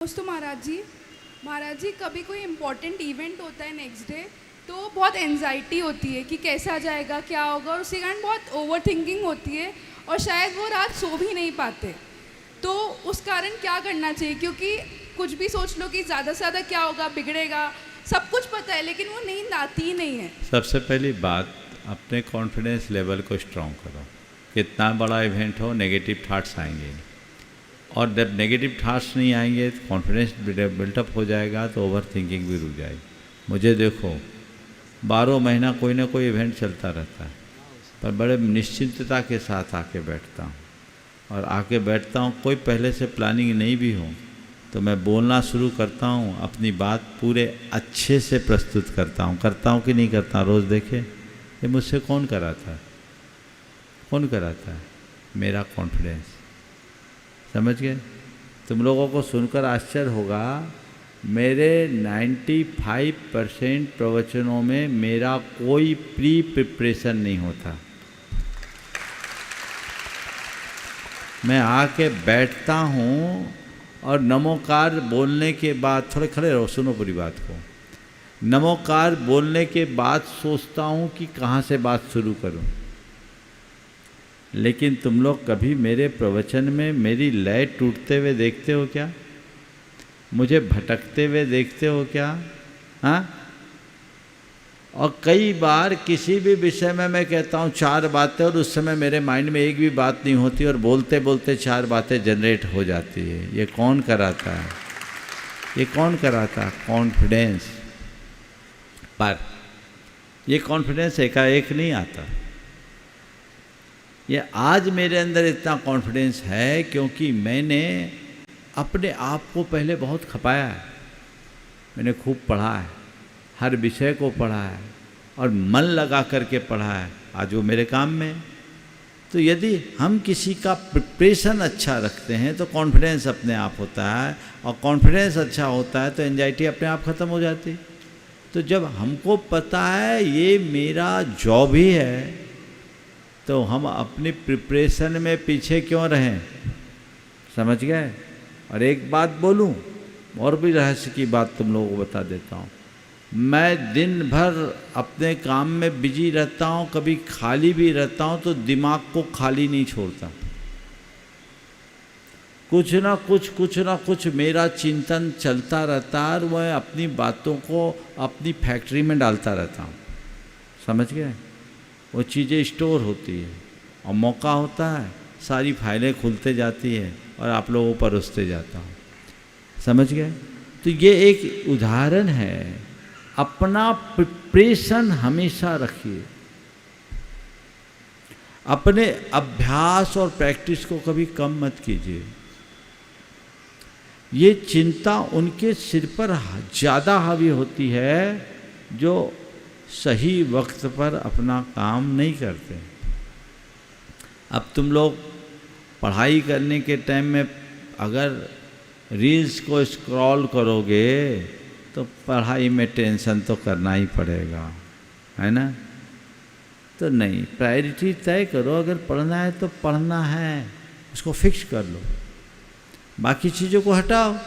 दोस्तों महाराज जी कभी कोई इम्पोर्टेंट इवेंट होता है नेक्स्ट डे तो बहुत एनजाइटी होती है कि कैसा जाएगा, क्या होगा, और उसके कारण बहुत ओवर थिंकिंग होती है और शायद वो रात सो भी नहीं पाते। तो उस कारण क्या करना चाहिए? क्योंकि कुछ भी सोच लो कि ज़्यादा से ज़्यादा क्या होगा, बिगड़ेगा, सब कुछ पता है लेकिन वो नींद आती ही नहीं है। सबसे पहली बात, अपने कॉन्फिडेंस लेवल को स्ट्रॉन्ग करो। कितना बड़ा इवेंट हो, नेगेटिव थाट्स आएंगे, और जब नेगेटिव थाट्स नहीं आएंगे तो कॉन्फिडेंस बिल्टअप हो जाएगा, तो ओवर थिंकिंग भी रुक जाएगी। मुझे देखो 12 महीना कोई ना कोई इवेंट चलता रहता है, पर बड़े निश्चिंतता के साथ आके बैठता हूँ, और आके बैठता हूँ कोई पहले से प्लानिंग नहीं भी हो तो मैं बोलना शुरू करता हूँ, अपनी बात पूरे अच्छे से प्रस्तुत करता हूँ कि नहीं करता। रोज़ देखे ये मुझसे कौन कराता है? मेरा कॉन्फिडेंस। समझ गए? तुम लोगों को सुनकर आश्चर्य होगा, मेरे 95% प्रवचनों में मेरा कोई प्री प्रिपरेशन नहीं होता। मैं आके बैठता हूँ और नमोकार बोलने के बाद, थोड़े खड़े रहो, सुनो पूरी बात को। नमोकार बोलने के बाद सोचता हूँ कि कहाँ से बात शुरू करूँ। लेकिन तुम लोग कभी मेरे प्रवचन में मेरी लय टूटते हुए देखते हो क्या? मुझे भटकते हुए देखते हो क्या? हाँ? और कई बार किसी भी विषय में मैं कहता हूँ 4 बातें, और उस समय मेरे माइंड में एक भी बात नहीं होती, और बोलते बोलते 4 बातें जनरेट हो जाती है। ये कौन कराता है? कॉन्फिडेंस। पर ये कॉन्फिडेंस एकाएक नहीं आता। ये आज मेरे अंदर इतना कॉन्फिडेंस है क्योंकि मैंने अपने आप को पहले बहुत खपाया है। मैंने खूब पढ़ा है, हर विषय को पढ़ा है, और मन लगा करके पढ़ा है। आज वो मेरे काम में। तो यदि हम किसी का प्रिपरेशन अच्छा रखते हैं तो कॉन्फिडेंस अपने आप होता है, और कॉन्फिडेंस अच्छा होता है तो एंजाइटी अपने आप ख़त्म हो जाती। तो जब हमको पता है ये मेरा जॉब ही है, तो हम अपनी प्रिपरेशन में पीछे क्यों रहें? समझ गए? और एक बात बोलूं, और भी रहस्य की बात तुम लोगों को बता देता हूं। मैं दिन भर अपने काम में बिजी रहता हूं, कभी खाली भी रहता हूं तो दिमाग को खाली नहीं छोड़ता। कुछ ना कुछ मेरा चिंतन चलता रहता है, और मैं अपनी बातों को अपनी फैक्ट्री में डालता रहता हूं। समझ गए? वो चीज़ें स्टोर होती है, और मौका होता है सारी फाइलें खुलते जाती है, और आप लोगों पर उसते जाता हूँ। समझ गए? तो ये एक उदाहरण है। अपना प्रिपरेशन हमेशा रखिए। अपने अभ्यास और प्रैक्टिस को कभी कम मत कीजिए। ये चिंता उनके सिर पर ज़्यादा हावी होती है जो सही वक्त पर अपना काम नहीं करते। अब तुम लोग पढ़ाई करने के टाइम में अगर रील्स को स्क्रॉल करोगे तो पढ़ाई में टेंशन तो करना ही पड़ेगा, है ना? तो नहीं, प्रायोरिटी तय करो। अगर पढ़ना है तो पढ़ना है, उसको फिक्स कर लो, बाकी चीज़ों को हटाओ।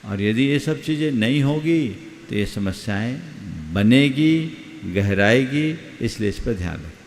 और यदि ये सब चीज़ें नहीं होगी तो ये समस्याएं बनेगी, गहराएगी। इसलिए इस पर ध्यान रखें।